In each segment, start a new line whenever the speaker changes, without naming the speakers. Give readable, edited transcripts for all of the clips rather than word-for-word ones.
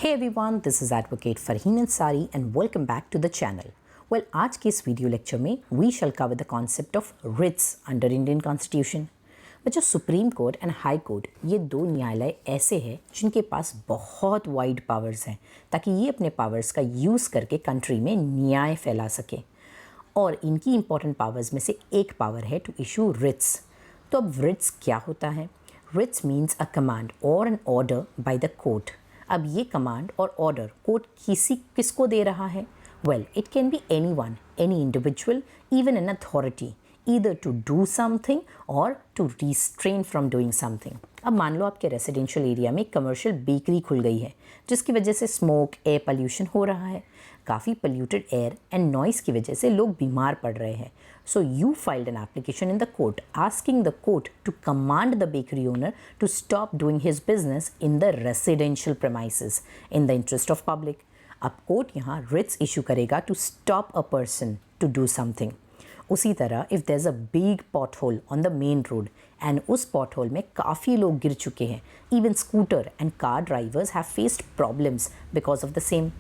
Hey everyone, this is Advocate Farheen Ansari and welcome back to the channel. Well, आज के इस video lecture में we shall cover the concept of writs under Indian Constitution. बच्चों, supreme court and high court ये दो न्यायालय ऐसे हैं जिनके पास बहुत वाइड पावर्स हैं ताकि ये अपने पावर्स का यूज़ करके कंट्री में न्याय फैला सके। और इनकी इंपॉर्टेंट पावर्स में से एक पावर है टू इशू रिट्स। तो अब रिट्स क्या होता है? Writs means a command or an order by the court. अब ये कमांड और ऑर्डर कोर्ट किसको दे रहा है? Well, it can be any one, any individual, even an authority, either to do something or to restrain from doing something. अब मान लो आपके residential area में कमर्शियल बेकरी खुल गई है जिसकी वजह से स्मोक, एयर पोल्यूशन हो रहा है। काफ़ी पोल्यूटेड एयर एंड नॉइज़ की वजह से लोग बीमार पड़ रहे हैं। So you filed an application in the court asking the court to command the bakery owner to stop doing his business in the residential premises in the interest of public. अब court यहाँ writs issue करेगा to stop a person to do something. उसी तरह if there is a big pothole on the main road and उस pothole में काफ़ी लोग गिर चुके हैं, even scooter and car drivers have faced problems because of the same.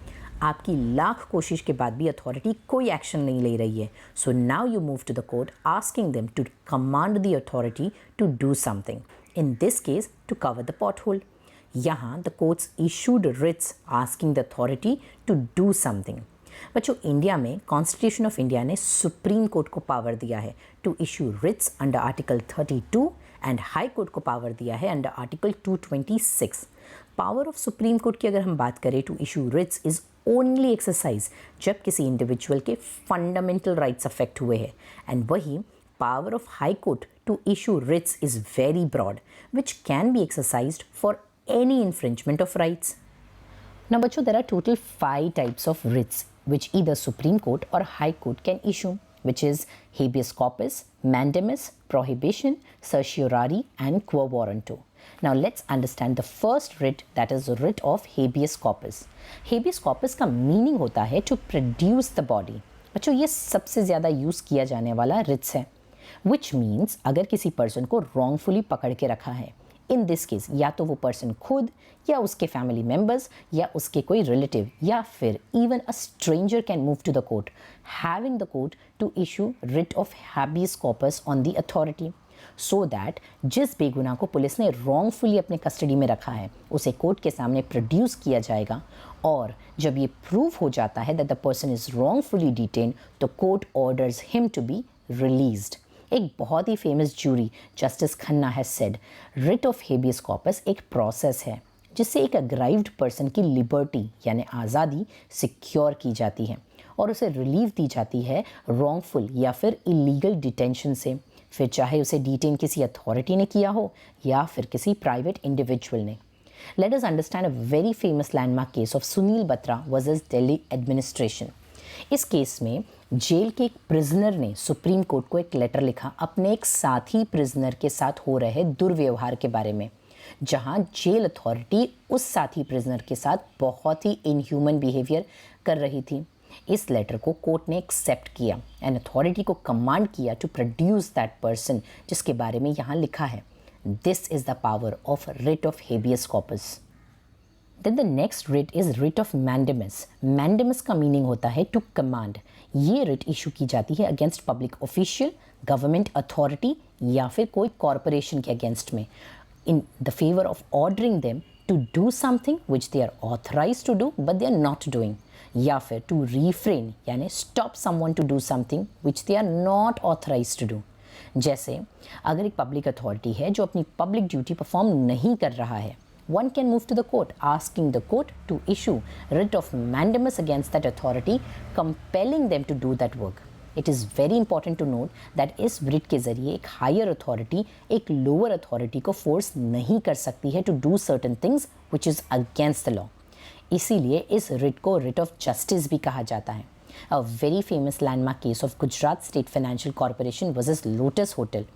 आपकी लाख कोशिश के बाद भी अथॉरिटी कोई एक्शन नहीं ले रही है। So now you move to the court asking them to command the authority to do something, in this case to cover the pothole. यहाँ the courts issued writs asking the authority to do something. बच्चों, India में constitution of India ने supreme court को power दिया है to issue writs under article 32 and high court को power दिया है under article 226। Power of supreme court की अगर हम बात करें to issue writs is only exercise जब किसी इंडिविजुअल के फंडामेंटल राइट्स अफेक्ट हुए हैं, एंड वही power of high court to issue writs is very broad which can be exercised for any infringement of rights. Now, बच्चों, there are total 5 types of writs which either Supreme Court or High Court can issue, which is habeas corpus, mandamus, prohibition, certiorari, and quo warranto. Now, let's understand the first writ, that is the writ of habeas corpus. Habeas corpus का meaning होता है to produce the body. बच्चों, ये सबसे ज़्यादा use किया जाने वाला writs है, which means अगर किसी पर्सन को wrongfully पकड़ के रखा है, इन दिस केस या तो वो पर्सन खुद या उसके फैमिली मेम्बर्स या उसके कोई रिलेटिव या फिर even a stranger can move to the court having the court to issue writ of habeas corpus on the authority, so that जिस बेगुनाह को पुलिस ने रॉन्गफुली अपने कस्टडी में रखा है उसे कोर्ट के सामने प्रोड्यूस किया जाएगा, और जब ये प्रूव हो जाता है that the person is wrongfully detain तो court orders him to be released. एक बहुत ही famous jury justice Khanna has said, writ of habeas corpus एक प्रोसेस है जिससे एक अग्राइव्ड पर्सन की लिबर्टी यानी आज़ादी सिक्योर की जाती है और उसे रिलीव दी जाती है रॉन्गफुल या फिर इलीगल डिटेंशन से, फिर चाहे उसे डिटेन किसी अथॉरिटी ने किया हो या फिर किसी प्राइवेट इंडिविजुअल ने। Let us understand a very famous landmark case of Sunil Batra versus Delhi administration. इस केस में जेल के एक प्रिजनर ने सुप्रीम कोर्ट को एक लेटर लिखा अपने एक साथी प्रिजनर के साथ हो रहे दुर्व्यवहार के बारे में, जहां जेल अथॉरिटी उस साथी प्रिजनर के साथ बहुत ही इनह्यूमन बिहेवियर कर रही थी। इस लेटर को कोर्ट ने एक्सेप्ट किया एंड अथॉरिटी को कमांड किया टू प्रोड्यूस दैट पर्सन जिसके बारे में यहाँ लिखा है। This is the power of writ of habeas corpus. Then the next writ is writ of mandamus. Mandamus का मीनिंग होता है टू कमांड। ये रिट इशू की जाती है against public official, government authority या फिर कोई कॉरपोरेशन के अगेंस्ट में, in the favour of ordering them to do something which they are authorize to do but they are not doing, या फिर टू रिफ्रेन यानी stop someone to do something which they are not authorize to do. जैसे अगर एक public authority है जो अपनी public duty perform नहीं कर रहा है, one can move to the court asking the court to issue writ of mandamus against that authority, compelling them to do that work. It is very important to note that इस writ के जरिए एक higher authority एक lower authority को force नहीं कर सकती है to do certain things which is against the law. इसीलिए इस writ को writ of justice भी कहा जाता है। A very famous landmark case of Gujarat State Financial Corporation versus Lotus Hotel.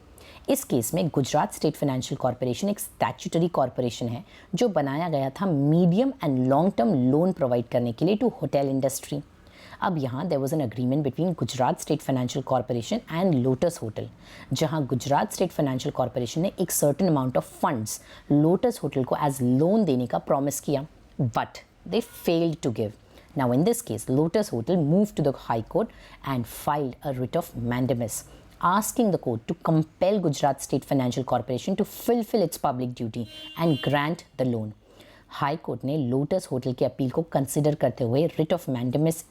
इस केस में गुजरात स्टेट फाइनेंशियल कॉरपोरेशन एक स्टैट्यूटरी कॉरपोरेशन है जो बनाया गया था medium and long term loan provide करने के लिए टू होटल इंडस्ट्री। अब यहाँ there was an agreement between Gujarat State Financial Corporation and Lotus Hotel, जहाँ गुजरात स्टेट फाइनेंशियल कॉरपोरेशन ने एक certain amount of funds Lotus Hotel को एज लोन देने का प्रॉमिस किया, but they failed to give. Now in this case, Lotus Hotel moved to the High Court and filed a writ of mandamus, asking the court to compel Gujarat State Financial Corporation to fulfill its public duty and grant the loan. High court ने Lotus Hotel की appeal को consider करते हुए writ of mandamus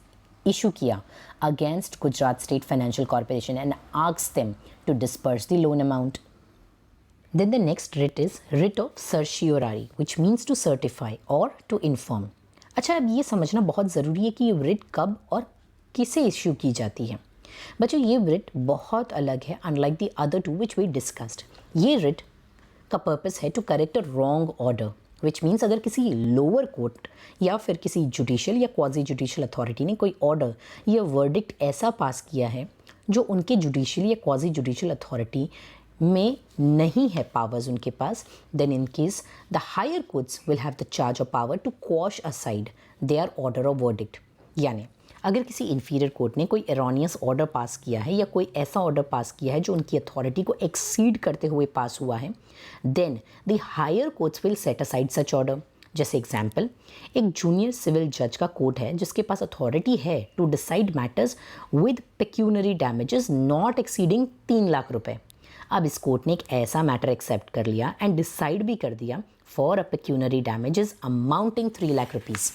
issue किया against Gujarat State Financial Corporation and asked them to disperse the loan amount. Then the next writ is writ of certiorari, which means to certify or to inform. अच्छा, अब ये समझना बहुत ज़रूरी है कि ये writ कब और किसे इश्यू की जाती है. बच्चों, ये writ बहुत अलग है unlike the other two which we discussed. ये writ का पर्पस है to correct a wrong order, which means अगर किसी लोअर कोर्ट या फिर किसी जुडिशियल या क्वाजी जुडिशियल अथॉरिटी ने कोई ऑर्डर या वर्डिक्ट ऐसा पास किया है जो उनके जुडिशियल या क्वाजी जुडिशियल अथॉरिटी में नहीं है पावर्स उनके पास, then in case the higher courts will have the charge of power to quash aside their order of verdict. यानी अगर किसी इन्फीरियर कोर्ट ने कोई एरोनियस ऑर्डर पास किया है या कोई ऐसा ऑर्डर पास किया है जो उनकी अथॉरिटी को एक्सीड करते हुए पास हुआ है, then the higher courts will set aside such order. जैसे एग्जाम्पल, एक जूनियर सिविल जज का कोर्ट है जिसके पास अथॉरिटी है to decide matters with pecuniary damages not exceeding 3 lakh रुपए. अब इस कोर्ट ने एक ऐसा मैटर एक्सेप्ट कर लिया एंड डिसाइड भी कर दिया for a pecuniary damages amounting 3 lakh rupees.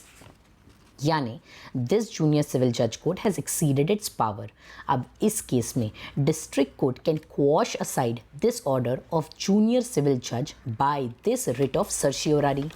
यानी दिस जूनियर सिविल जज court has exceeded its power. अब इस केस में district court can quash aside this order of junior civil जज by this writ of certiorari.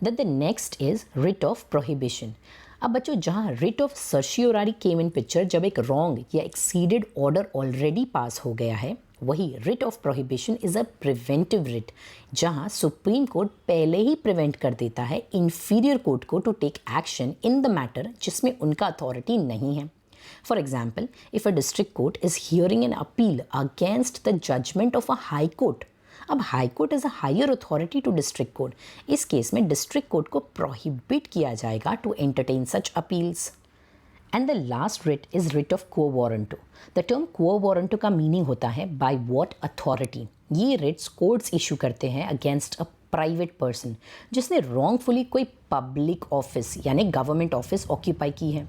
That the next is writ of prohibition. अब बच्चों, जहाँ writ of certiorari came in picture जब एक wrong या एक्सीडेड ऑर्डर ऑलरेडी पास हो गया है, वही writ of prohibition is a preventive writ, जहाँ सुप्रीम कोर्ट पहले ही प्रिवेंट कर देता है इन्फीरियर कोर्ट को to take action in the matter जिसमें उनका अथॉरिटी नहीं है. For example, if a district court is hearing an appeal against the judgement of a high court. अब high court is a higher authority to district court. इस case में district court को prohibit किया जाएगा to entertain such appeals. And the last writ is writ of quo warranto. The term quo warranto का meaning होता है by what authority. ये writs courts issue करते हैं अगेंस्ट अ प्राइवेट पर्सन जिसने रॉन्गफुली कोई पब्लिक ऑफिस यानी government office occupy की है.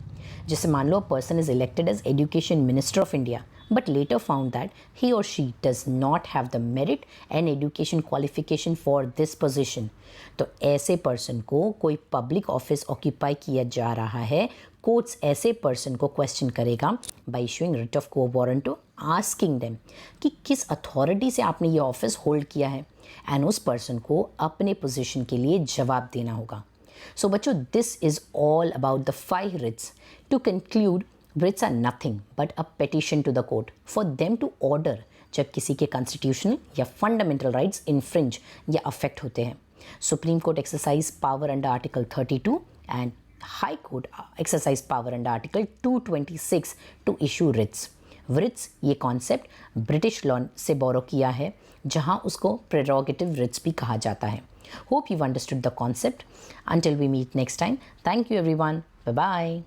जैसे मान लो a person is elected as education minister of India but later found that he or she does not have the merit and education qualification for this position. तो ऐसे person को कोई public office occupy किया जा रहा है, courts ऐसे person को क्वेश्चन करेगा bye issuing writ of quo warranto, asking them कि किस अथॉरिटी से आपने ये ऑफिस होल्ड किया है, एंड उस पर्सन को अपने पोजीशन के लिए जवाब देना होगा. सो बच्चों, this is all about the 5 writs. To conclude, writs are nothing but a petition to the court for them to order जब किसी के कॉन्स्टिट्यूशनल या फंडामेंटल राइट्स इन्फ्रिंज या अफेक्ट होते हैं. Supreme court exercise power under article 32 and high court exercise power under article 226 to issue writs. Writs ये concept British law से borrow किया है जहां उसको प्रेरोगेटिव रिट्स भी कहा जाता है. Hope you understood the concept. Until we meet next time, thank you everyone. Bye bye.